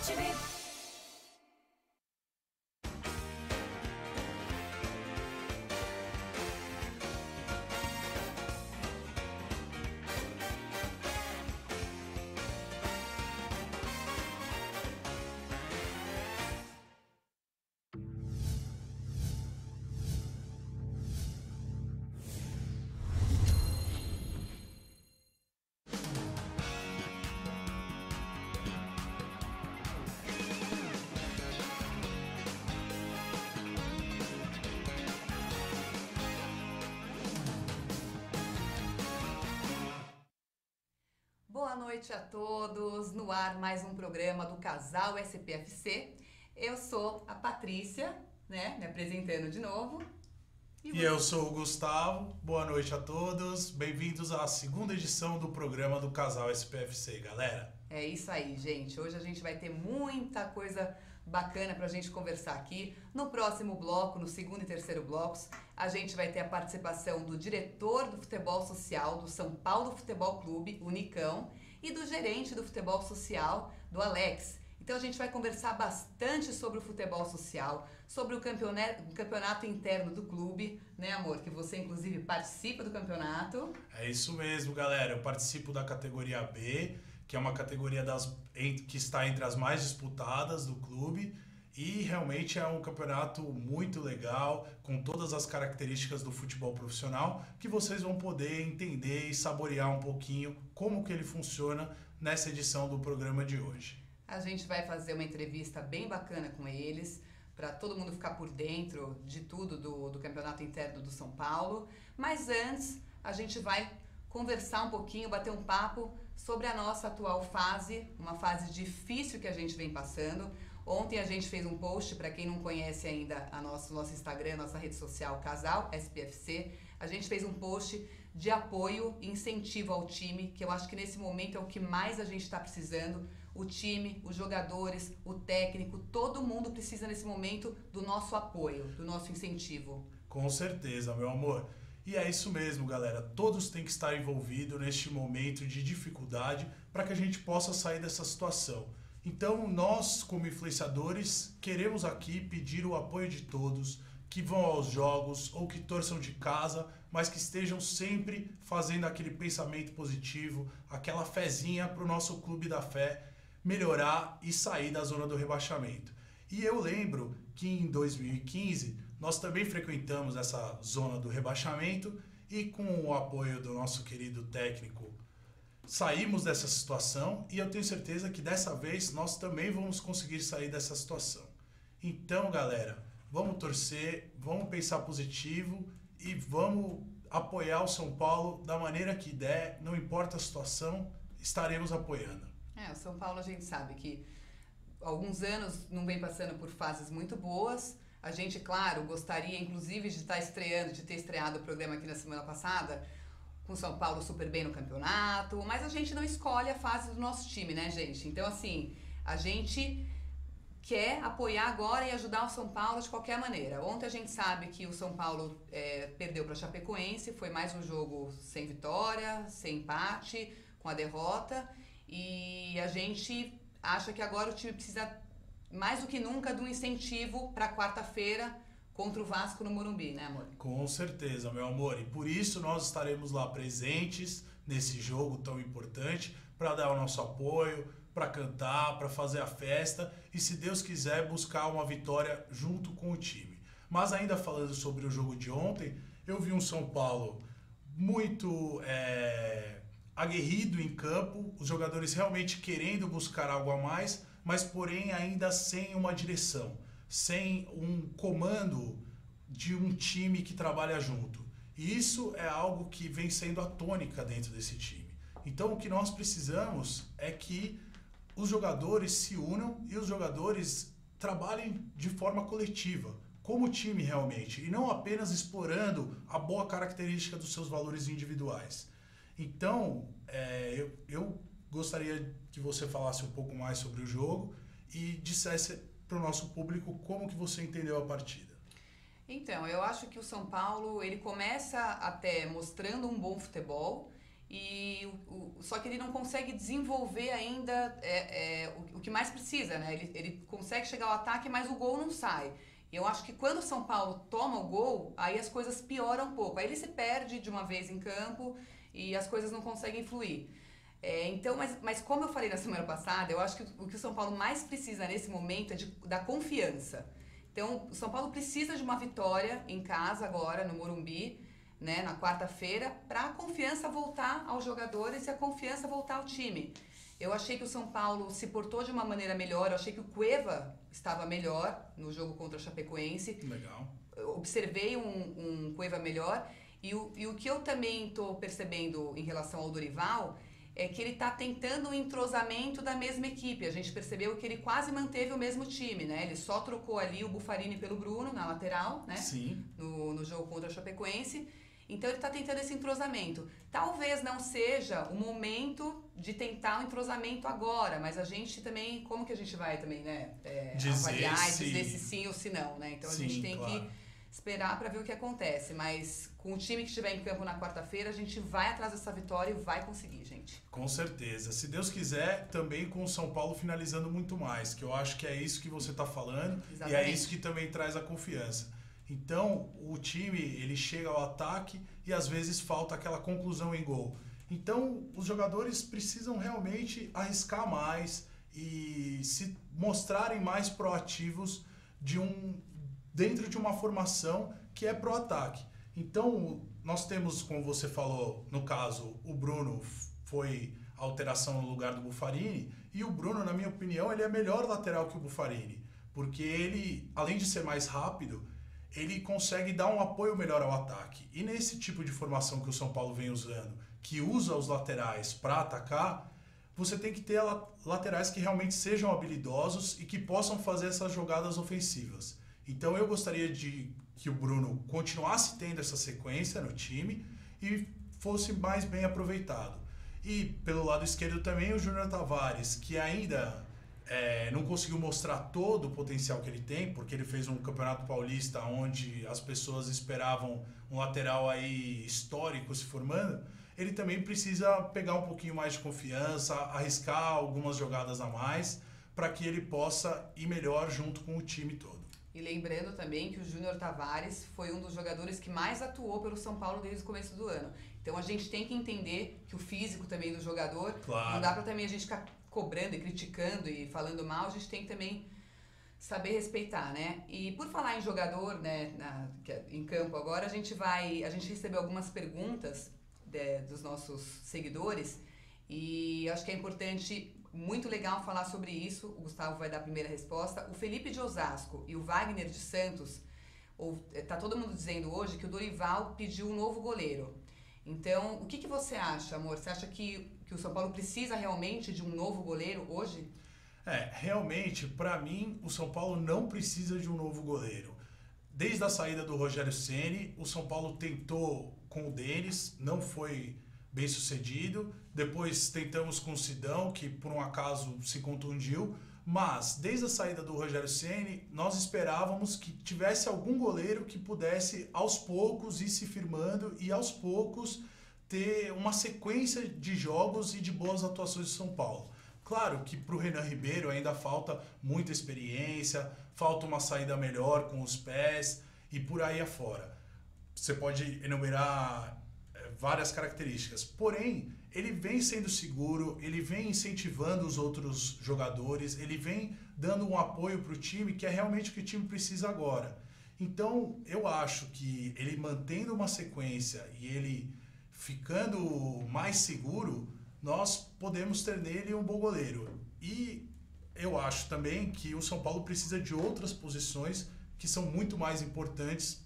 TV. Boa noite a todos, no ar mais um programa do Casal SPFC. Eu sou a Patrícia, né, me apresentando de novo. E eu sou o Gustavo, boa noite a todos, bem-vindos à segunda edição do programa do Casal SPFC, galera. É isso aí, gente, hoje a gente vai ter muita coisa bacana pra gente conversar aqui. No próximo bloco, no segundo e terceiro blocos, a gente vai ter a participação do diretor do futebol social do São Paulo Futebol Clube, o Nicão, e do gerente do futebol social, do Alex. Então a gente vai conversar bastante sobre o futebol social, sobre o campeonato interno do clube, né, amor? Que você inclusive participa do campeonato. É isso mesmo, galera, eu participo da categoria B, que é uma categoria que está entre as mais disputadas do clube, e realmente é um campeonato muito legal, com todas as características do futebol profissional, que vocês vão poder entender e saborear um pouquinho como que ele funciona nessa edição do programa de hoje. A gente vai fazer uma entrevista bem bacana com eles, para todo mundo ficar por dentro de tudo do campeonato interno do São Paulo. Mas antes, a gente vai conversar um pouquinho, bater um papo sobre a nossa atual fase, uma fase difícil que a gente vem passando. Ontem a gente fez um post, para quem não conhece ainda nosso Instagram, nossa rede social Casal SPFC, a gente fez um post de apoio e incentivo ao time, que eu acho que nesse momento é o que mais a gente está precisando. O time, os jogadores, o técnico, todo mundo precisa nesse momento do nosso apoio, do nosso incentivo. Com certeza, meu amor. E é isso mesmo, galera. Todos têm que estar envolvidos neste momento de dificuldade para que a gente possa sair dessa situação. Então, nós, como influenciadores, queremos aqui pedir o apoio de todos que vão aos jogos ou que torçam de casa, mas que estejam sempre fazendo aquele pensamento positivo, aquela fezinha para o nosso clube da fé melhorar e sair da zona do rebaixamento. E eu lembro que em 2015 nós também frequentamos essa zona do rebaixamento e com o apoio do nosso querido técnico saímos dessa situação, e eu tenho certeza que dessa vez nós também vamos conseguir sair dessa situação. Então, galera, vamos torcer, vamos pensar positivo e vamos apoiar o São Paulo da maneira que der, não importa a situação, estaremos apoiando. O São Paulo a gente sabe que há alguns anos não vem passando por fases muito boas. A gente, claro, gostaria inclusive de ter estreado o programa aqui na semana passada, com o São Paulo super bem no campeonato, mas a gente não escolhe a fase do nosso time, né, gente? Então, assim, a gente quer apoiar agora e ajudar o São Paulo de qualquer maneira. Ontem a gente sabe que o São Paulo perdeu para a Chapecoense, foi mais um jogo sem vitória, sem empate, com a derrota, e a gente acha que agora o time precisa, mais do que nunca, de um incentivo para quarta-feira, contra o Vasco no Morumbi, né, amor? Com certeza, meu amor. E por isso nós estaremos lá presentes nesse jogo tão importante, para dar o nosso apoio, para cantar, para fazer a festa e, se Deus quiser, buscar uma vitória junto com o time. Mas ainda falando sobre o jogo de ontem, eu vi um São Paulo muito aguerrido em campo, os jogadores realmente querendo buscar algo a mais, mas porém ainda sem uma direção, sem um comando de um time que trabalha junto. E isso é algo que vem sendo a tônica dentro desse time. Então o que nós precisamos é que os jogadores se unam e os jogadores trabalhem de forma coletiva, como time realmente, e não apenas explorando a boa característica dos seus valores individuais. Então, eu gostaria que você falasse um pouco mais sobre o jogo e dissesse para o nosso público como que você entendeu a partida. Então, eu acho que o São Paulo, ele começa até mostrando um bom futebol Só que ele não consegue desenvolver ainda o que mais precisa, né? Ele consegue chegar ao ataque, mas o gol não sai. E eu acho que quando o São Paulo toma o gol, aí as coisas pioram um pouco. Aí ele se perde de uma vez em campo e as coisas não conseguem fluir. Então, mas como eu falei na semana passada, eu acho que o que o São Paulo mais precisa nesse momento é da confiança. Então, o São Paulo precisa de uma vitória em casa agora, no Morumbi, né, na quarta-feira, para a confiança voltar aos jogadores e a confiança voltar ao time. Eu achei que o São Paulo se portou de uma maneira melhor, eu achei que o Cueva estava melhor no jogo contra a Chapecoense. Legal. Eu observei um Cueva melhor e o que eu também estou percebendo em relação ao Dorival é que ele está tentando um entrosamento da mesma equipe. A gente percebeu que ele quase manteve o mesmo time, né? Ele só trocou ali o Buffarini pelo Bruno na lateral, né? Sim. No jogo contra a Chapecoense. Então ele está tentando esse entrosamento. Talvez não seja o momento de tentar o entrosamento agora, mas a gente também, como que a gente vai também, né? Avaliar e dizer se sim ou se não, né? Então a gente tem que esperar para ver o que acontece. Mas com o time que estiver em campo na quarta-feira, a gente vai atrás dessa vitória e vai conseguir, gente. Com certeza. Se Deus quiser, também com o São Paulo finalizando muito mais, que eu acho que é isso que você está falando. Exatamente. E é isso que também traz a confiança. Então, o time, ele chega ao ataque e às vezes falta aquela conclusão em gol. Então, os jogadores precisam realmente arriscar mais e se mostrarem mais proativos dentro de uma formação que é pro ataque. Então, nós temos, como você falou, no caso, o Bruno foi a alteração no lugar do Buffarini, e o Bruno, na minha opinião, ele é melhor lateral que o Buffarini, porque ele, além de ser mais rápido, ele consegue dar um apoio melhor ao ataque. E nesse tipo de formação que o São Paulo vem usando, que usa os laterais para atacar, você tem que ter laterais que realmente sejam habilidosos e que possam fazer essas jogadas ofensivas. Então eu gostaria que o Bruno continuasse tendo essa sequência no time e fosse mais bem aproveitado. E pelo lado esquerdo também o Júnior Tavares, que ainda não conseguiu mostrar todo o potencial que ele tem, porque ele fez um Campeonato Paulista onde as pessoas esperavam um lateral aí histórico se formando. Ele também precisa pegar um pouquinho mais de confiança, arriscar algumas jogadas a mais, para que ele possa ir melhor junto com o time todo. E lembrando também que o Júnior Tavares foi um dos jogadores que mais atuou pelo São Paulo desde o começo do ano. Então a gente tem que entender que o físico também do jogador, claro, não dá para também a gente ficar cobrando e criticando e falando mal, a gente tem que também saber respeitar, né? E por falar em jogador, né, em campo agora, a gente recebeu algumas perguntas dos nossos seguidores e acho que é importante, muito legal falar sobre isso. O Gustavo vai dar a primeira resposta. O Felipe de Osasco e o Wagner de Santos, tá todo mundo dizendo hoje que o Dorival pediu um novo goleiro. Então, o que você acha, amor? Você acha que o São Paulo precisa realmente de um novo goleiro hoje? Realmente, para mim, o São Paulo não precisa de um novo goleiro. Desde a saída do Rogério Ceni, o São Paulo tentou com o Denis, não foi bem sucedido. Depois tentamos com o Sidão, que por um acaso se contundiu. Mas, desde a saída do Rogério Ceni, nós esperávamos que tivesse algum goleiro que pudesse, aos poucos, ir se firmando e, aos poucos, ter uma sequência de jogos e de boas atuações do São Paulo. Claro que para o Renan Ribeiro ainda falta muita experiência, falta uma saída melhor com os pés e por aí afora. Você pode enumerar várias características, porém, ele vem sendo seguro, ele vem incentivando os outros jogadores, ele vem dando um apoio para o time, que é realmente o que o time precisa agora. Então, eu acho que ele mantendo uma sequência e ele ficando mais seguro, nós podemos ter nele um bom goleiro. E eu acho também que o São Paulo precisa de outras posições que são muito mais importantes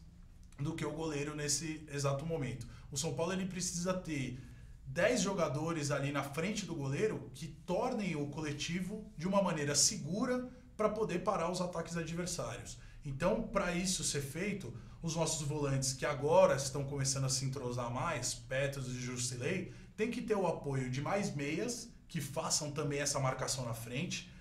do que o goleiro nesse exato momento. O São Paulo ele precisa ter 10 jogadores ali na frente do goleiro que tornem o coletivo de uma maneira segura para poder parar os ataques adversários. Então, para isso ser feito, os nossos volantes que agora estão começando a se entrosar mais, Petros e Jusilei, tem que ter o apoio de mais meias que façam também essa marcação na frente.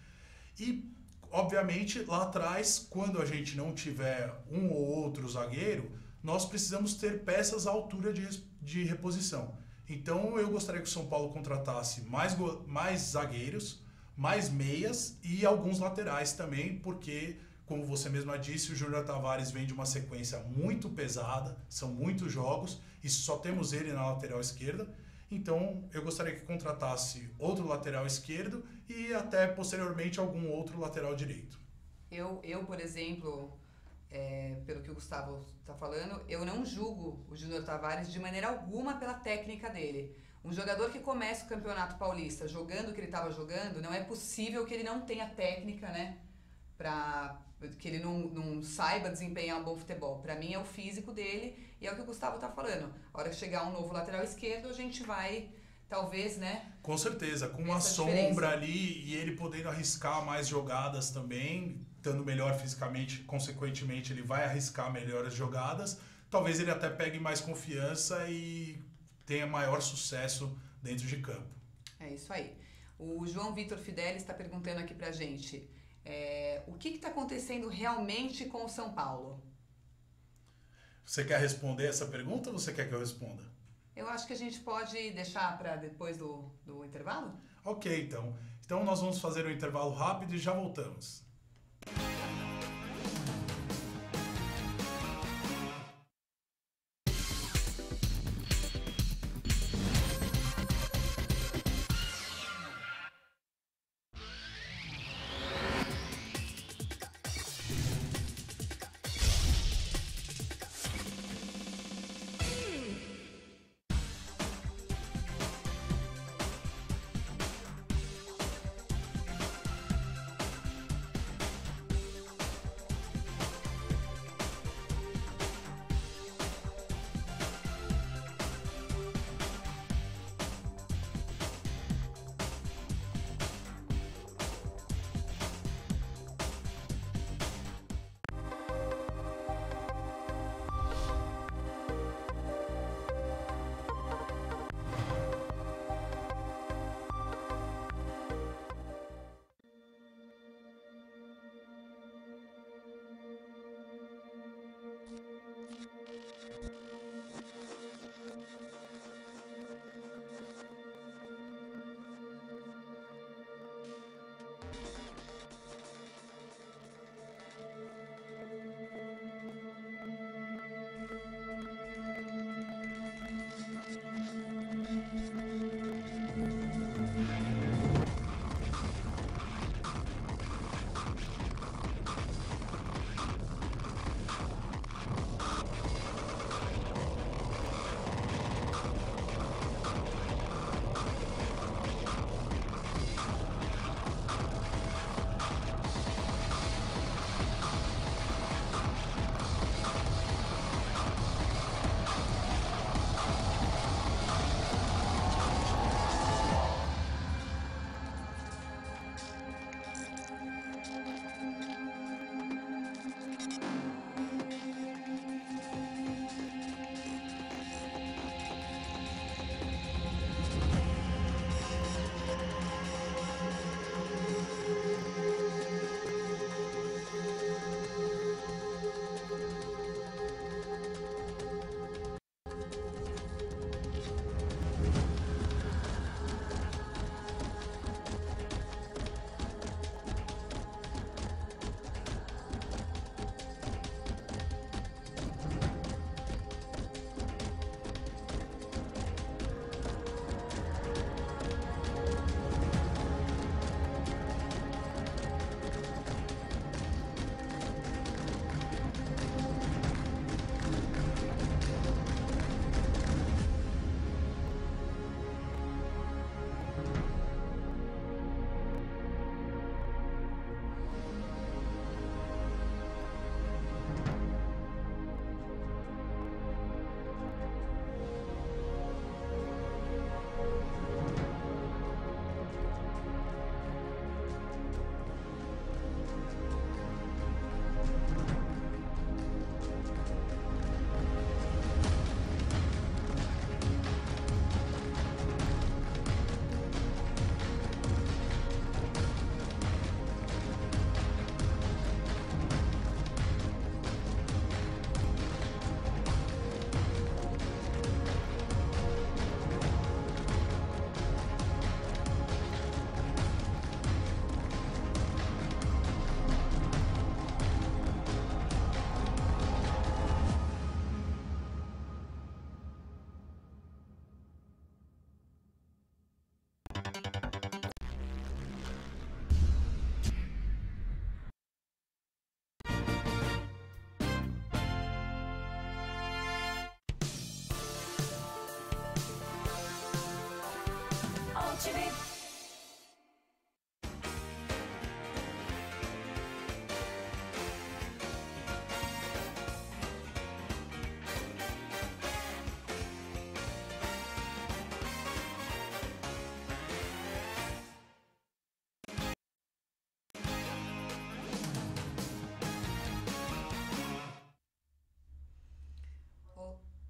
E, obviamente, lá atrás, quando a gente não tiver um ou outro zagueiro, nós precisamos ter peças à altura de reposição. Então eu gostaria que o São Paulo contratasse mais zagueiros, mais meias e alguns laterais também, porque, como você mesma disse, o Júnior Tavares vem de uma sequência muito pesada, são muitos jogos e só temos ele na lateral esquerda. Então eu gostaria que contratasse outro lateral esquerdo e até posteriormente algum outro lateral direito. Eu por exemplo, pelo que o Gustavo está falando, eu não julgo o Júnior Tavares de maneira alguma pela técnica dele. Um jogador que começa o Campeonato Paulista jogando o que ele estava jogando, não é possível que ele não tenha técnica, né? Que ele não saiba desempenhar um bom futebol. Para mim é o físico dele e é o que o Gustavo está falando. A hora que chegar um novo lateral esquerdo, a gente vai, talvez, né? Com certeza, com uma sombra ali e ele podendo arriscar mais jogadas também, estando melhor fisicamente, consequentemente ele vai arriscar melhores jogadas. Talvez ele até pegue mais confiança e tenha maior sucesso dentro de campo. É isso aí. O João Vitor Fidelis está perguntando aqui pra gente, o que está acontecendo realmente com o São Paulo? Você quer responder essa pergunta ou você quer que eu responda? Eu acho que a gente pode deixar para depois do intervalo? Ok, então. Então nós vamos fazer um intervalo rápido e já voltamos.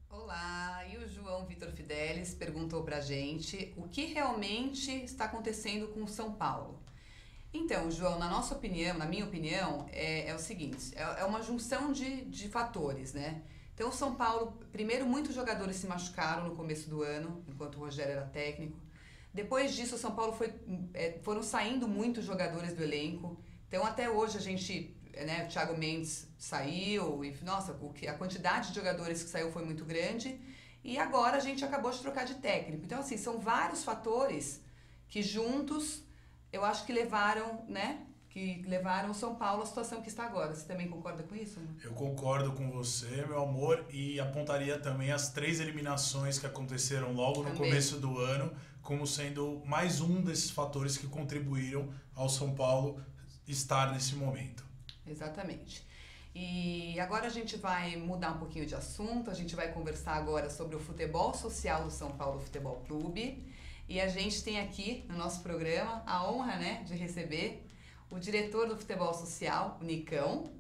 Olá, e o João Vitor Fidelis perguntou pra gente o que realmente está acontecendo com o São Paulo. Então, João, na nossa opinião, na minha opinião, é o seguinte, é uma junção de fatores, né? Então, o São Paulo, primeiro, muitos jogadores se machucaram no começo do ano, enquanto o Rogério era técnico. Depois disso, o São Paulo foram saindo muitos jogadores do elenco. Então, até hoje, a gente, né, o Thiago Mendes saiu e, nossa, a quantidade de jogadores que saiu foi muito grande. E agora a gente acabou de trocar de técnico. Então, assim, são vários fatores que juntos, eu acho que levaram, né, que levaram o São Paulo à situação que está agora. Você também concorda com isso? Né? Eu concordo com você, meu amor, e apontaria também as 3 eliminações que aconteceram logo no começo do ano, como sendo mais um desses fatores que contribuíram ao São Paulo estar nesse momento. Exatamente. E agora a gente vai mudar um pouquinho de assunto, a gente vai conversar agora sobre o futebol social do São Paulo Futebol Clube. E a gente tem aqui no nosso programa a honra, né, de receber o diretor do futebol social, o Nicão,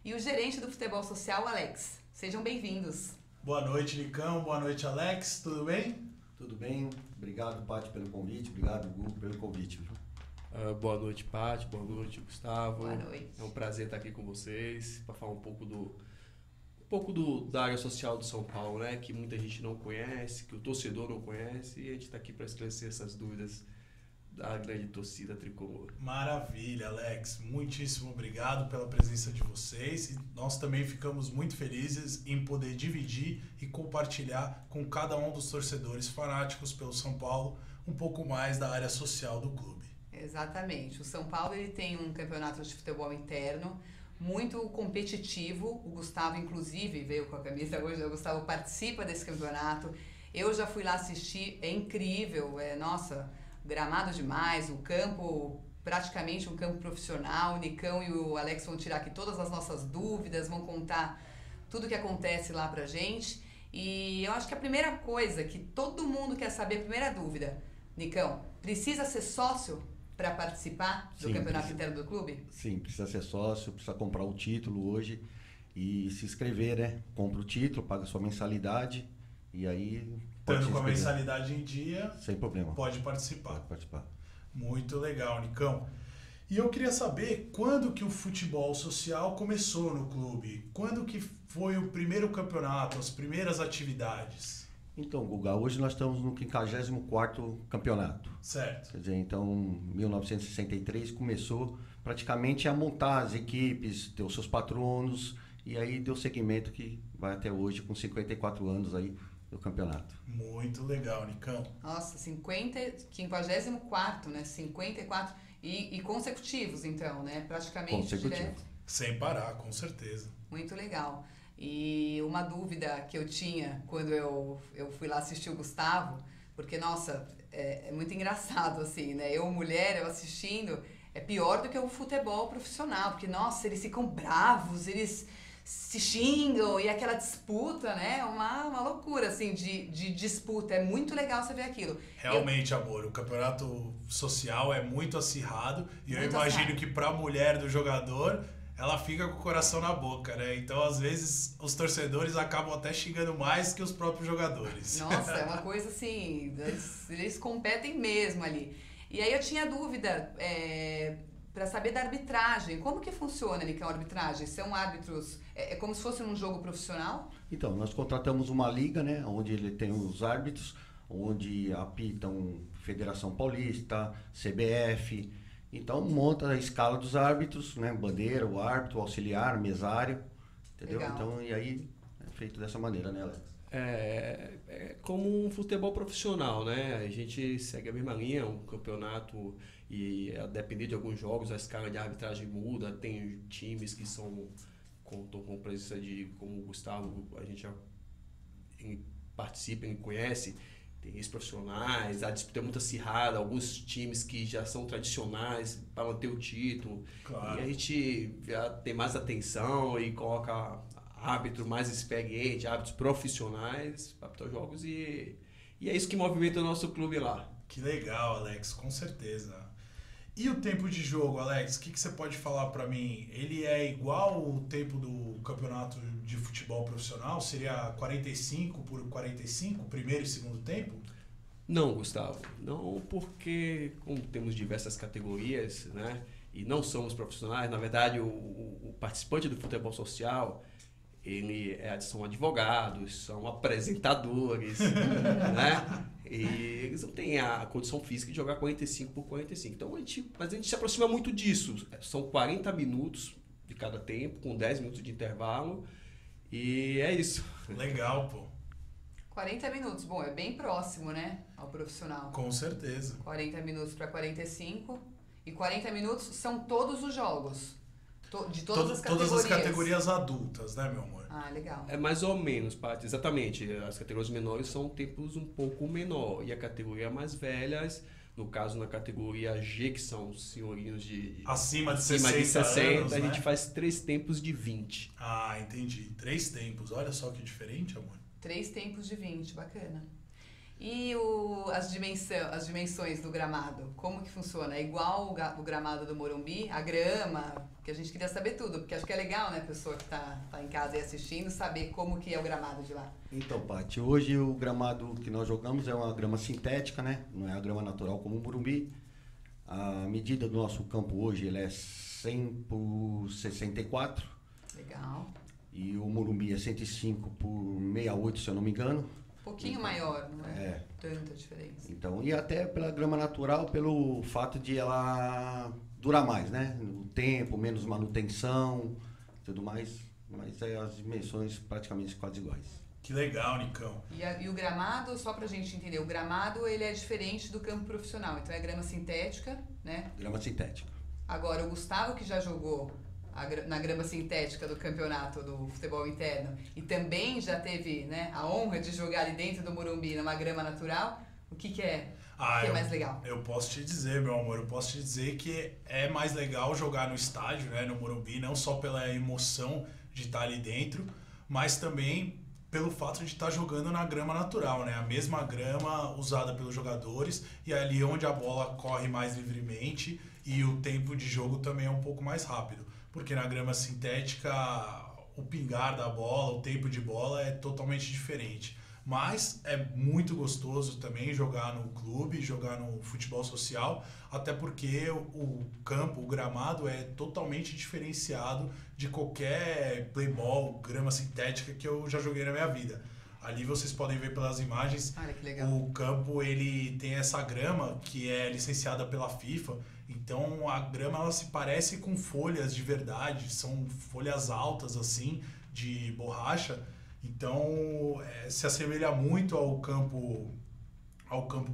e o gerente do futebol social, o Alex. Sejam bem-vindos. Boa noite, Nicão. Boa noite, Alex. Tudo bem? Tudo bem. Obrigado, Paty, pelo convite. Obrigado, Hugo, pelo convite. Boa noite, Paty. Boa noite, Gustavo. Boa noite. É um prazer estar aqui com vocês para falar um pouco da área social do São Paulo, né? Que muita gente não conhece, que o torcedor não conhece, e a gente está aqui para esclarecer essas dúvidas da grande torcida tricolor. Maravilha, Alex. Muitíssimo obrigado pela presença de vocês. E nós também ficamos muito felizes em poder dividir e compartilhar com cada um dos torcedores fanáticos pelo São Paulo um pouco mais da área social do clube. Exatamente. O São Paulo ele tem um campeonato de futebol interno muito competitivo. O Gustavo, inclusive, veio com a camisa hoje. O Gustavo participa desse campeonato. Eu já fui lá assistir. É incrível. Nossa, gramado demais. O campo, praticamente um campo profissional. O Nicão e o Alex vão tirar aqui todas as nossas dúvidas, vão contar tudo o que acontece lá pra gente. E eu acho que a primeira coisa que todo mundo quer saber, a primeira dúvida, Nicão, precisa ser sócio para participar do campeonato interno do clube? Sim, precisa ser sócio, precisa comprar o título hoje e se inscrever, né? Compra o título, paga sua mensalidade e aí... Estando com a mensalidade em dia, sem problema. Pode participar. Pode participar. Muito legal, Nicão. E eu queria saber quando que o futebol social começou no clube? Quando que foi o primeiro campeonato, as primeiras atividades? Então, Guga, hoje nós estamos no 54º campeonato. Certo. Quer dizer, então, em 1963 começou praticamente a montar as equipes, ter os seus patronos, e aí deu seguimento que vai até hoje com 54 anos aí do campeonato. Muito legal, Nicão. Nossa, 54º, né? 54 e consecutivos, então, né? Praticamente direto. Sem parar, com certeza. Muito legal. E uma dúvida que eu tinha quando eu fui lá assistir o Gustavo, porque, nossa, é muito engraçado, assim, né? Eu, mulher, eu assistindo, é pior do que o futebol profissional, porque, nossa, eles ficam bravos, eles se xingam e aquela disputa, né? Uma loucura, assim, de disputa. É muito legal você ver aquilo. Realmente, amor, o campeonato social é muito acirrado e muito eu imagino acirrado. que pra mulher do jogador, ela fica com o coração na boca, né? Então, às vezes, os torcedores acabam até xingando mais que os próprios jogadores. Nossa, é uma coisa assim, eles competem mesmo ali. E aí eu tinha dúvida para saber da arbitragem. Como que funciona, Nicão, a arbitragem? São árbitros, é como se fosse um jogo profissional? Então, nós contratamos uma liga, né? Onde ele tem os árbitros, onde apitam Federação Paulista, CBF. Então, monta a escala dos árbitros, né? Bandeira, o árbitro, o auxiliar, mesário, entendeu? Legal. Então, e aí é feito dessa maneira, né, Alex? É como um futebol profissional, né? A gente segue a mesma linha, um campeonato, e a depender de alguns jogos a escala de arbitragem muda. Tem times que contam com presença de, como o Gustavo, a gente já participa e conhece, tem ex-profissionais, a disputa é muito acirrada, alguns times que já são tradicionais para manter o título. Claro. E a gente já tem mais atenção e coloca árbitro mais experiente, árbitros profissionais para apitar os jogos e é isso que movimenta o nosso clube lá. Que legal, Alex, com certeza. E o tempo de jogo, Alex, o que você pode falar para mim? Ele é igual o tempo do campeonato de futebol profissional? Seria 45 por 45, primeiro e segundo tempo? Não, Gustavo. Não, porque como temos diversas categorias, né? E não somos profissionais, na verdade o participante do futebol social, são advogados, são apresentadores, né? E eles não têm a condição física de jogar 45 por 45. Então mas a gente se aproxima muito disso. São 40 minutos de cada tempo, com 10 minutos de intervalo. E é isso. Legal, pô. 40 minutos, bom, é bem próximo, né, ao profissional. Com certeza. 40 minutos para 45 e 40 minutos são todos os jogos, de todas as categorias. Todas as categorias adultas, né, meu amor? Ah, legal. É mais ou menos, Paty, exatamente. As categorias menores são tempos um pouco menor. E a categoria mais velhas, no caso na categoria G, que são os senhorinhos acima de 60 anos, a né? gente faz 3 tempos de 20. Ah, entendi. 3 tempos. Olha só que diferente, amor. 3 tempos de 20, bacana. E as dimensões do gramado, como que funciona? É igual o gramado do Morumbi? A grama? Que a gente queria saber tudo, porque acho que é legal, né, a pessoa que tá em casa e assistindo, saber como que é o gramado de lá. Então, Paty, hoje o gramado que nós jogamos é uma grama sintética, né? Não é a grama natural como o Morumbi. A medida do nosso campo hoje ele é 100 por 64. Legal. E o Morumbi é 105 por 68, se eu não me engano. Um pouquinho maior, não é tanta diferença. Então, e até pela grama natural, pelo fato de ela durar mais, né? O tempo, menos manutenção, tudo mais. Mas as dimensões praticamente quase iguais. Que legal, Nicão. E o gramado, só pra gente entender, o gramado ele é diferente do campo profissional. Então é grama sintética, né? Grama sintética. Agora, o Gustavo que já jogou na grama sintética do campeonato do futebol interno e também já teve, né, a honra de jogar ali dentro do Morumbi numa grama natural, o que é mais legal? Eu posso te dizer, meu amor, eu posso te dizer que é mais legal jogar no estádio, né, no Morumbi, não só pela emoção de estar ali dentro, mas também pelo fato de estar jogando na grama natural, né? A mesma grama usada pelos jogadores e ali onde a bola corre mais livremente e o tempo de jogo também é um pouco mais rápido. Porque na grama sintética o pingar da bola, o tempo de bola é totalmente diferente. Mas é muito gostoso também jogar no clube, jogar no futebol social, até porque o campo, o gramado é totalmente diferenciado de qualquer playball, grama sintética que eu já joguei na minha vida. Ali vocês podem ver pelas imagens, olha que legal. O campo ele tem essa grama que é licenciada pela FIFA. Então a grama ela se parece com folhas de verdade, são folhas altas assim, de borracha. Então se assemelha muito ao campo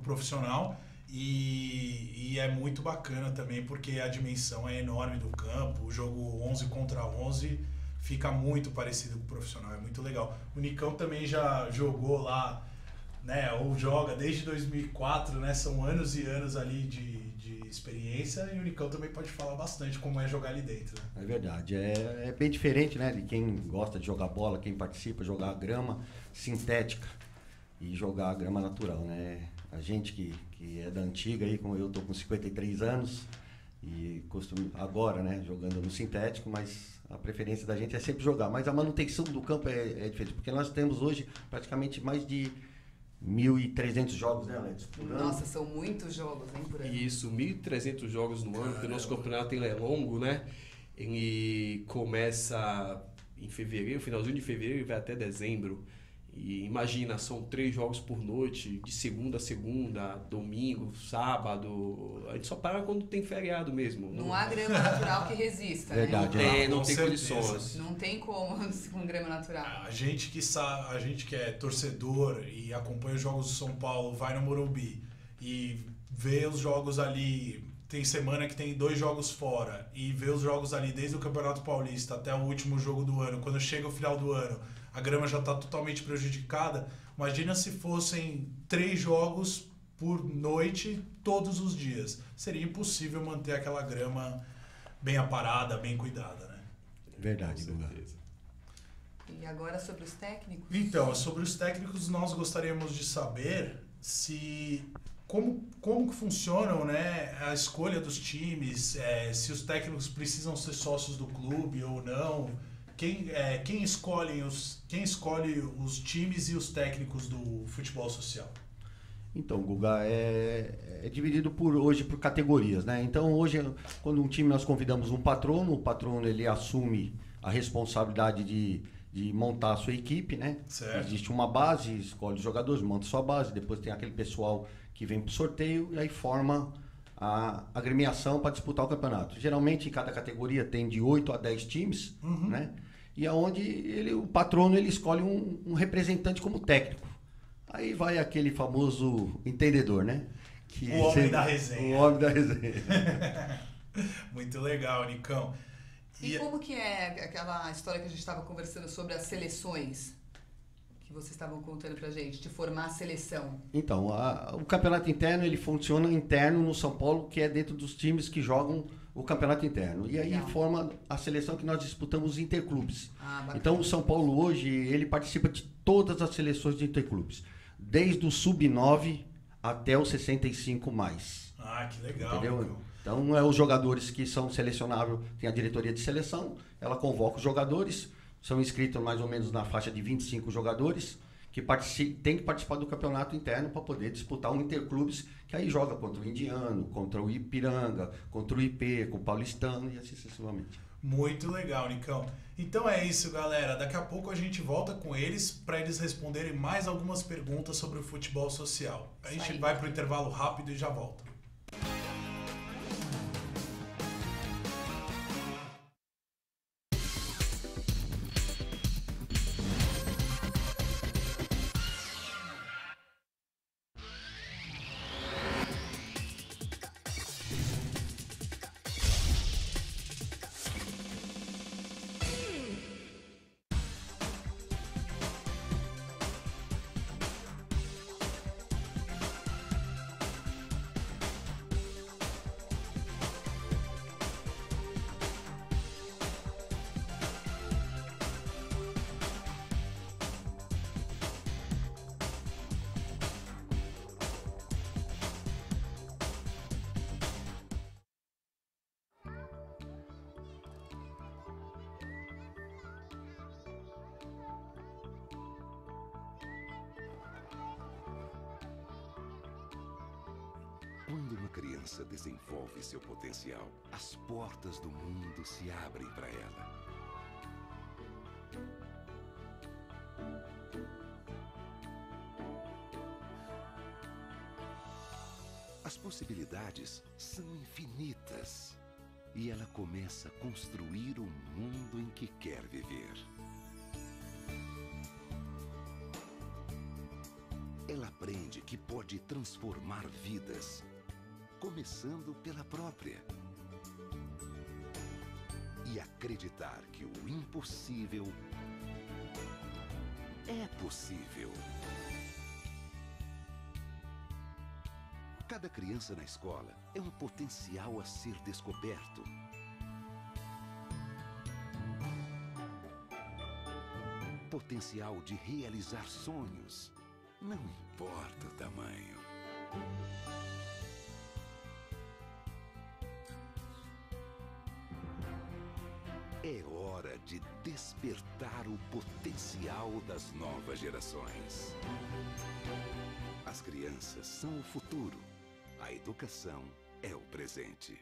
profissional e é muito bacana também porque a dimensão é enorme do campo. O jogo 11 contra 11 fica muito parecido com o profissional, é muito legal. O Nicão também já jogou lá, né, ou joga desde 2004, né, são anos e anos ali de experiência e o Nicão também pode falar bastante como é jogar ali dentro. Né? É verdade, é bem diferente, né, de quem gosta de jogar bola, quem participa, jogar a grama sintética e jogar a grama natural, né. A gente que é da antiga, aí, como eu tô com 53 anos e costumo agora, né, jogando no sintético, mas a preferência da gente é sempre jogar, mas a manutenção do campo é diferente, porque nós temos hoje praticamente mais de 1.300 jogos, né, Alex? Nossa, são muitos jogos, hein, por ano. Isso, 1.300 jogos no ano, porque o nosso campeonato ele é longo, né? Ele começa em fevereiro, finalzinho de fevereiro e vai até dezembro. E imagina, são 3 jogos por noite, de segunda a segunda, domingo, sábado. A gente só para quando tem feriado mesmo. Não há grama natural que resista, verdade, né? Não tem condições. Não tem como com grama natural. A gente que é torcedor e acompanha os jogos do São Paulo, vai no Morumbi e vê os jogos ali, tem semana que tem 2 jogos fora, e vê os jogos ali desde o Campeonato Paulista até o último jogo do ano, quando chega o final do ano, a grama já está totalmente prejudicada. Imagina se fossem 3 jogos por noite, todos os dias. Seria impossível manter aquela grama bem aparada, bem cuidada, né? Verdade, Com Guga. certeza. E agora sobre os técnicos? Então, sobre os técnicos, nós gostaríamos de saber se como que funcionam, né, a escolha dos times, se os técnicos precisam ser sócios do clube ou não, quem escolhe os times e os técnicos do futebol social. Então, Guga, é dividido hoje por categorias, né? Então, hoje, quando um time nós convidamos um patrono, o patrono ele assume a responsabilidade de montar a sua equipe, né? Certo. Existe uma base, escolhe os jogadores, monta sua base, depois tem aquele pessoal que vem para o sorteio e aí forma a agremiação para disputar o campeonato. Geralmente, em cada categoria tem de 8 a 10 times, né? E aonde o patrono ele escolhe um representante como técnico. Aí vai aquele famoso entendedor, né? O homem da resenha. O homem da resenha. Muito legal, Nicão. E como que é aquela história que a gente estava conversando sobre as seleções? Que vocês estavam contando pra gente, de formar a seleção. Então, o campeonato interno, ele funciona interno no São Paulo, que é dentro dos times que jogam o campeonato interno. E aí Legal. forma a seleção que nós disputamos os interclubes. Bacana. Então, o São Paulo hoje, ele participa de todas as seleções de interclubes. Desde o sub-9 até o 65 mais. Que legal. Entendeu? Nicão. Então, os jogadores que são selecionáveis, tem a diretoria de seleção, ela convoca os jogadores, são inscritos mais ou menos na faixa de 25 jogadores, que tem que participar do campeonato interno para poder disputar um interclubes, que aí joga contra o Indiano, contra o Ipiranga, contra o IP, com o Paulistano e assim sucessivamente. Muito legal, Nicão. Então é isso, galera. Daqui a pouco a gente volta com eles para eles responderem mais algumas perguntas sobre o futebol social. A gente vai para o intervalo rápido e já volta. Quando uma criança desenvolve seu potencial, as portas do mundo se abrem para ela. As possibilidades são infinitas e ela começa a construir o mundo em que quer viver. Ela aprende que pode transformar vidas, começando pela própria. E acreditar que o impossível é possível. Cada criança na escola é um potencial a ser descoberto. Potencial de realizar sonhos, não importa o tamanho. É hora de despertar o potencial das novas gerações. As crianças são o futuro. A educação é o presente.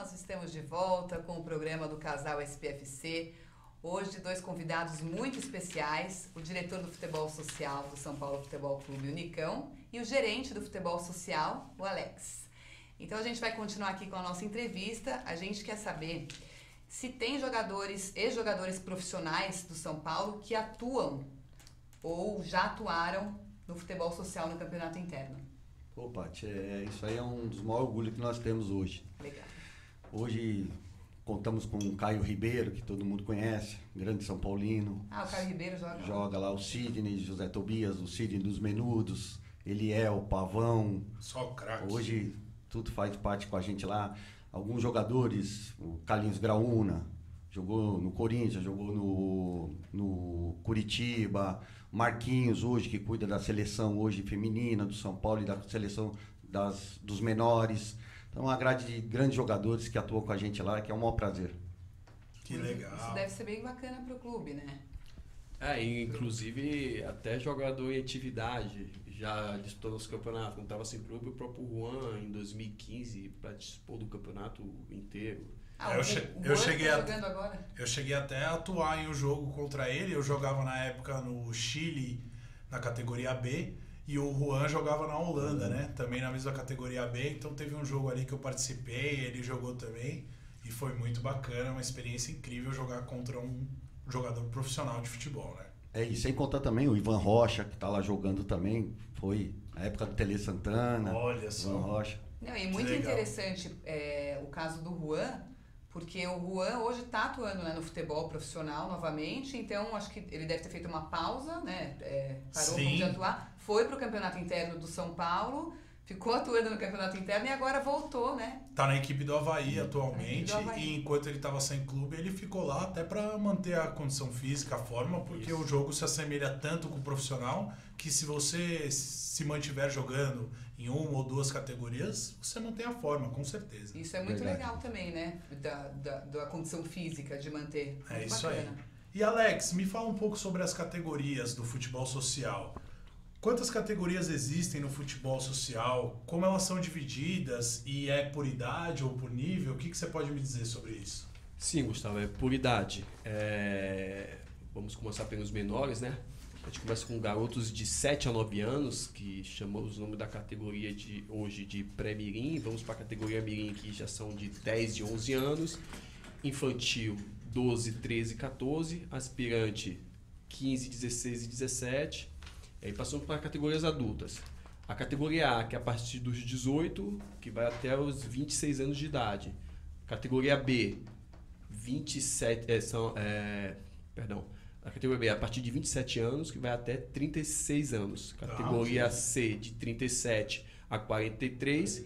nós estamos de volta com o programa do Casal SPFC. Hoje, 2 convidados muito especiais, o diretor do futebol social do São Paulo Futebol Clube, o Nicão, e o gerente do futebol social, o Alex. Então, a gente vai continuar aqui com a nossa entrevista. A gente quer saber se tem jogadores e jogadores profissionais do São Paulo que atuam ou já atuaram no futebol social no campeonato interno. Pô, Paty, isso aí é um dos maiores orgulhos que nós temos hoje. Legal. Hoje contamos com o Caio Ribeiro, que todo mundo conhece, grande São Paulino. Ah, o Caio Ribeiro joga. Joga lá o Sidney, José Tobias, o Sidney dos Menudos, Eliel, Pavão. Só craque. Hoje tudo faz parte com a gente lá. Alguns jogadores, o Carlinhos Graúna, jogou no Corinthians, jogou no Curitiba. Marquinhos hoje, que cuida da seleção hoje feminina do São Paulo e da seleção dos menores. Então, uma grade de grandes jogadores que atuam com a gente lá, que é um maior prazer. Que legal. Isso deve ser bem bacana pro clube, né? Inclusive até jogador em atividade, já disputou os campeonatos, não estava sem clube, o próprio Juan em 2015 participou do campeonato inteiro. Eu cheguei até a atuar em um jogo contra ele. Eu jogava na época no Chile, na categoria B, e o Juan jogava na Holanda, né? Também na mesma categoria B. Então teve um jogo ali que eu participei, ele jogou também, e foi muito bacana, uma experiência incrível jogar contra um jogador profissional de futebol, né? E sem contar também o Ivan Rocha, que está lá jogando também, foi na época do Tele Santana. Olha só. Ivan Rocha. Não, e muito interessante o caso do Juan, porque o Juan hoje está atuando, né, no futebol profissional novamente, então acho que ele deve ter feito uma pausa, né, parou de atuar, foi para o campeonato interno do São Paulo, ficou atuando no campeonato interno e agora voltou, né? Tá na equipe do Avaí atualmente, e enquanto ele estava sem clube, ele ficou lá até para manter a condição física, a forma, porque o jogo se assemelha tanto com o profissional que se você se mantiver jogando em uma ou duas categorias, você mantém a forma, com certeza. Isso é muito legal também, né? Da condição física de manter. É isso bacana. Aí. E Alex, me fala um pouco sobre as categorias do futebol social. Quantas categorias existem no futebol social? Como elas são divididas? E é por idade ou por nível? O que você pode me dizer sobre isso? Sim, Gustavo, é por idade. Vamos começar pelos menores, né? A gente começa com garotos de 7 a 9 anos, que chamamos o nome da categoria hoje de pré-mirim. Vamos para a categoria mirim, que já são de 10 e 11 anos. Infantil, 12, 13 e 14. Aspirante, 15, 16 e 17. Aí passamos para categorias adultas. A categoria A, que é a partir dos 18, que vai até os 26 anos de idade. Categoria B, 27... A categoria B é a partir de 27 anos, que vai até 36 anos. Categoria C, de 37 a 43.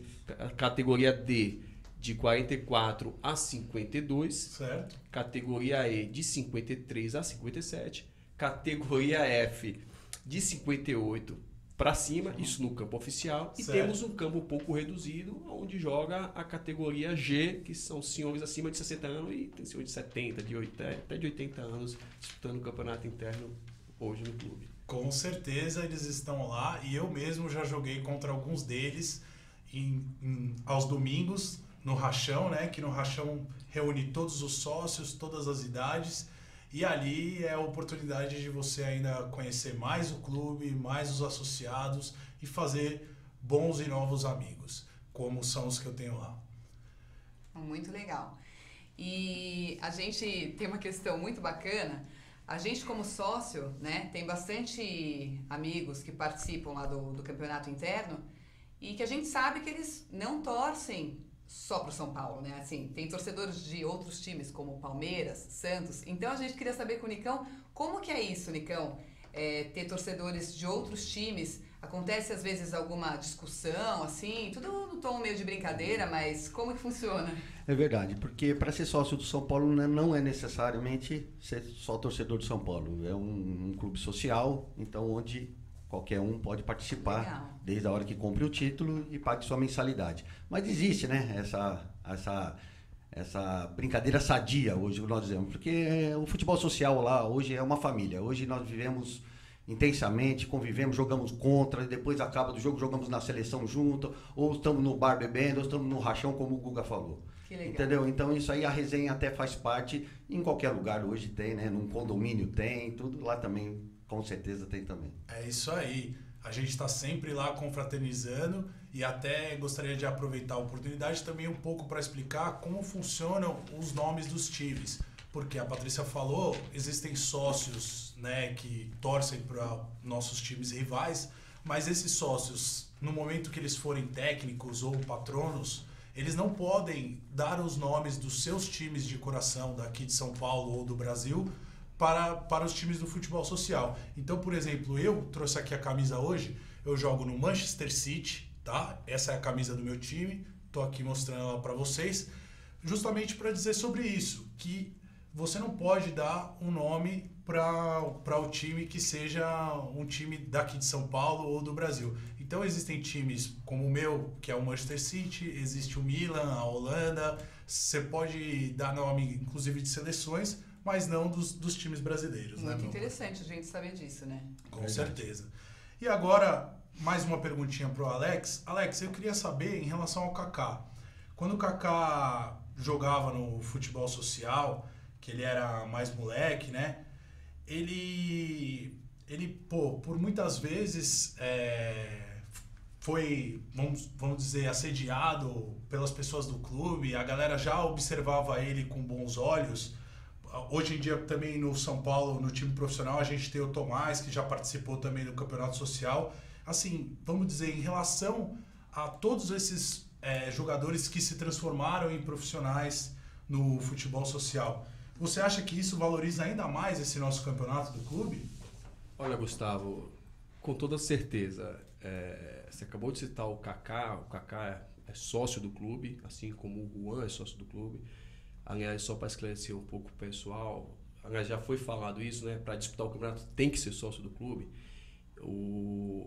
Categoria D, de 44 a 52. Certo. Categoria E, de 53 a 57. Categoria F, de 58 para cima, isso no campo oficial. E temos um campo um pouco reduzido, onde joga a categoria G, que são senhores acima de 60 anos e tem senhores de 70, até de 80 anos, disputando o campeonato interno hoje no clube. Com certeza eles estão lá, e eu mesmo já joguei contra alguns deles aos domingos no Rachão, né? Que no Rachão reúne todos os sócios, todas as idades. E ali é a oportunidade de você ainda conhecer mais o clube, mais os associados e fazer bons e novos amigos, como são os que eu tenho lá. Muito legal. E a gente tem uma questão muito bacana. A gente, como sócio, né, tem bastante amigos que participam lá do campeonato interno e que a gente sabe que eles não torcem só para o São Paulo, né? Assim, tem torcedores de outros times, como Palmeiras, Santos. Então, a gente queria saber com o Nicão, como que é isso, Nicão? Ter torcedores de outros times? Acontece, às vezes, alguma discussão, assim? Tudo no tom meio de brincadeira, mas como que funciona? É verdade, porque para ser sócio do São Paulo não é necessariamente ser só torcedor do São Paulo. É um clube social, então, onde qualquer um pode participar. Legal. Desde a hora que compre o título e pague sua mensalidade. Mas existe, né, essa brincadeira sadia, hoje nós dizemos, porque o futebol social lá hoje é uma família. Hoje nós vivemos intensamente, convivemos, jogamos contra, e depois acaba do jogo, jogamos na seleção junto, ou estamos no bar bebendo, ou estamos no rachão, como o Guga falou. Que legal. Entendeu? Então isso aí a resenha até faz parte, em qualquer lugar hoje tem, né? Num condomínio tem, tudo lá também, com certeza tem também. É isso aí. A gente está sempre lá confraternizando e até gostaria de aproveitar a oportunidade também um pouco para explicar como funcionam os nomes dos times. Porque a Patrícia falou, existem sócios, né, que torcem para nossos times rivais, mas esses sócios, no momento que eles forem técnicos ou patronos, eles não podem dar os nomes dos seus times de coração daqui de São Paulo ou do Brasil para os times do futebol social. Então, por exemplo, eu trouxe aqui a camisa hoje, eu jogo no Manchester City, tá? Essa é a camisa do meu time, tô aqui mostrando ela para vocês, justamente para dizer sobre isso, que você não pode dar um nome para o time que seja um time daqui de São Paulo ou do Brasil. Então existem times como o meu, que é o Manchester City, existe o Milan, a Holanda, você pode dar nome inclusive de seleções, mas não dos times brasileiros. Muito né, interessante a gente saber disso, né? Com certeza. E agora, mais uma perguntinha pro Alex. Alex, eu queria saber em relação ao Kaká. Quando o Kaká jogava no futebol social, que ele era mais moleque, né? Ele pô, por muitas vezes foi, vamos dizer, assediado pelas pessoas do clube. A galera já observava ele com bons olhos. Hoje em dia também no São Paulo, no time profissional, a gente tem o Tomás, que já participou também do campeonato social. Assim, vamos dizer, em relação a todos esses jogadores que se transformaram em profissionais no futebol social, você acha que isso valoriza ainda mais esse nosso campeonato do clube? Olha, Gustavo, com toda certeza. Você acabou de citar o Kaká é sócio do clube, assim como o Juan é sócio do clube. Aliás, só para esclarecer um pouco o pessoal, aliás, já foi falado isso, né? Para disputar o campeonato tem que ser sócio do clube.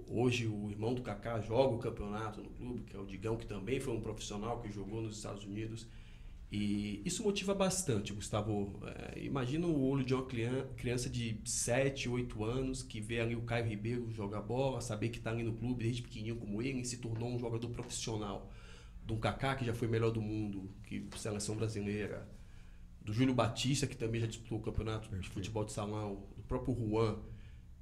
Hoje o irmão do Kaká joga o campeonato no clube, que é o Digão, que também foi um profissional que jogou nos Estados Unidos. E isso motiva bastante, Gustavo. Imagina o olho de uma criança de 7, 8 anos que vê ali o Caio Ribeiro jogar bola, saber que está ali no clube desde pequenininho como ele e se tornou um jogador profissional. Do Kaká, que já foi melhor do mundo, que seleção brasileira, do Júlio Batista, que também já disputou o campeonato de futebol de salão, do próprio Juan.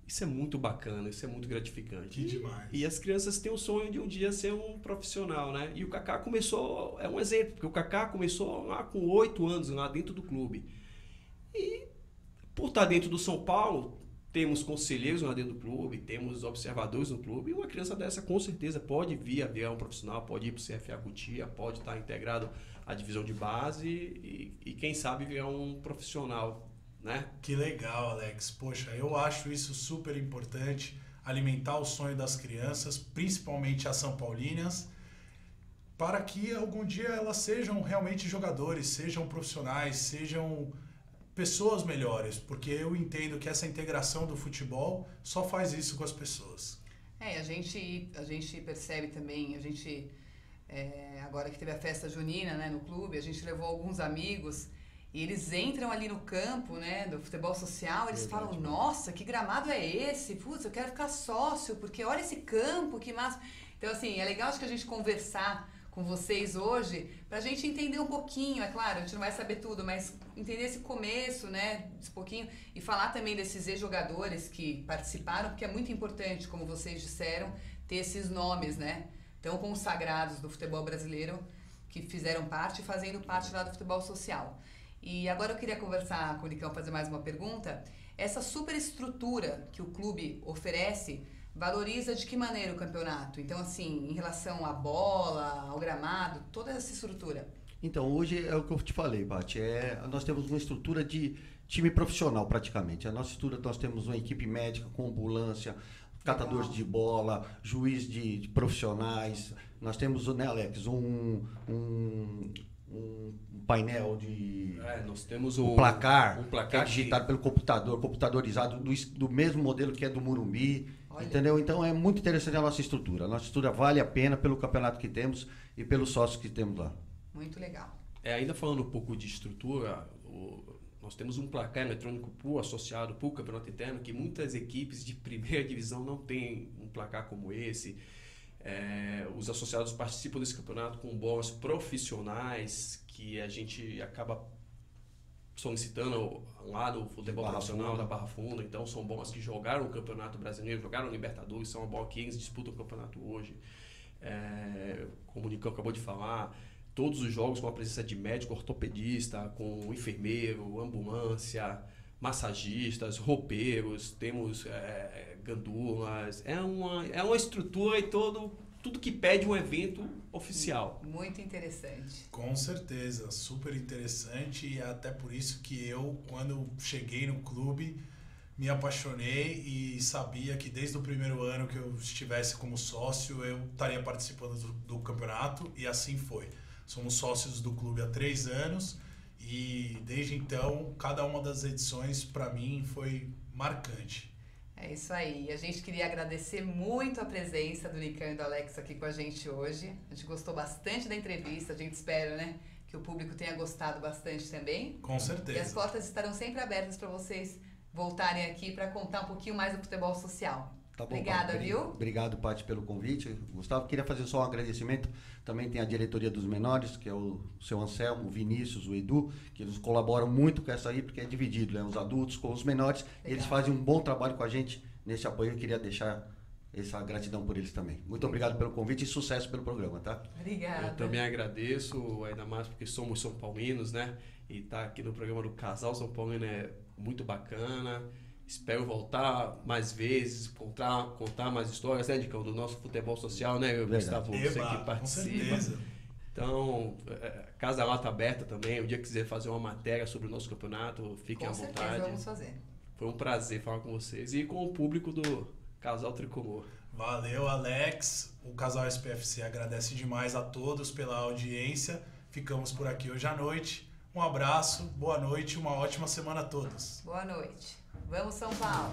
Isso é muito bacana, isso é muito gratificante. Que demais. E as crianças têm o sonho de um dia ser um profissional, né? E o Kaká começou, é um exemplo, porque o Kaká começou lá com 8 anos, lá dentro do clube. E por estar dentro do São Paulo, temos conselheiros lá dentro do clube, temos observadores no clube, e uma criança dessa com certeza pode vir a virar um profissional, pode ir para o CFA Cotia, pode estar integrado à divisão de base e quem sabe virar um profissional, né? Que legal, Alex. Poxa, eu acho isso super importante, alimentar o sonho das crianças, principalmente as São Paulinas, para que algum dia elas sejam realmente jogadores, sejam profissionais, sejam pessoas melhores, porque eu entendo que essa integração do futebol só faz isso com as pessoas. A gente percebe também, agora que teve a festa junina, né, no clube, a gente levou alguns amigos e eles entram ali no campo, né, do futebol social, eles falam, nossa, que gramado é esse? Putz, eu quero ficar sócio, porque olha esse campo, que massa. Então, assim, é legal acho que a gente conversar com vocês hoje, pra gente entender um pouquinho, é claro, a gente não vai saber tudo, mas entender esse começo, né, esse pouquinho, e falar também desses ex-jogadores que participaram, porque é muito importante, como vocês disseram, ter esses nomes, né, tão consagrados do futebol brasileiro, que fizeram parte e fazendo parte lá do futebol social. E agora eu queria conversar com o Nicão, fazer mais uma pergunta. Essa superestrutura que o clube oferece valoriza de que maneira o campeonato? Então, assim, em relação à bola, ao gramado, toda essa estrutura. Então, hoje é o que eu te falei, Paty. Nós temos uma estrutura de time profissional, praticamente. A nossa estrutura, nós temos uma equipe médica com ambulância, catadores de bola, juiz de profissionais. Nós temos, né, Alex, um painel de... nós temos um placar que é que digitado pelo computador, computadorizado, do mesmo modelo que é do Morumbi. Olha. Entendeu? Então é muito interessante a nossa estrutura. A nossa estrutura vale a pena pelo campeonato que temos e pelos sócios que temos lá. Muito legal. Ainda falando um pouco de estrutura, nós temos um placar eletrônico associado para o campeonato interno, que muitas equipes de primeira divisão não têm um placar como esse. Os associados participam desse campeonato com bolas profissionais que a gente acaba solicitando lá do futebol profissional da Barra Funda. Então são bolas que jogaram o Campeonato Brasileiro, jogaram o Libertadores, são uma bola que eles disputam o campeonato hoje. Como o Nicão acabou de falar, todos os jogos com a presença de médico, ortopedista, com enfermeiro, ambulância, massagistas, roupeiros, temos gandulas. É uma estrutura e tudo que pede um evento oficial. Muito interessante. Com certeza, super interessante, e até por isso que eu, quando cheguei no clube, me apaixonei e sabia que desde o primeiro ano que eu estivesse como sócio, eu estaria participando do campeonato, e assim foi. Somos sócios do clube há 3 anos e desde então, cada uma das edições para mim foi marcante. É isso aí. A gente queria agradecer muito a presença do Nicão e do Alex aqui com a gente hoje. A gente gostou bastante da entrevista. A gente espera, né, que o público tenha gostado bastante também. Com certeza. E as portas estarão sempre abertas para vocês voltarem aqui para contar um pouquinho mais do futebol social. Tá bom, obrigada, Paty, viu? Obrigado, Paty, pelo convite. Gustavo, queria fazer só um agradecimento. Também tem a diretoria dos menores, que é o seu Anselmo, o Vinícius, o Edu, que eles colaboram muito com essa aí, porque é dividido, né? Os adultos com os menores. Legal. Eles fazem um bom trabalho com a gente nesse apoio. Eu queria deixar essa gratidão por eles também. Muito obrigado pelo convite e sucesso pelo programa, tá? Obrigada. Eu também agradeço, ainda mais porque somos São Paulinos, né? E estar aqui no programa do Casal São Paulino é muito bacana. Espero voltar mais vezes, contar mais histórias, né, Nicão, do nosso futebol social, né, Gustavo? Você que participa. Com certeza. Então, Casa Lata aberta também. O dia que quiser fazer uma matéria sobre o nosso campeonato, fiquem à vontade. Com certeza, vamos fazer. Foi um prazer falar com vocês e com o público do Casal Tricolor. Valeu, Alex. O Casal SPFC agradece demais a todos pela audiência. Ficamos por aqui hoje à noite. Um abraço, boa noite, uma ótima semana a todos. Boa noite. Vamos, São Paulo!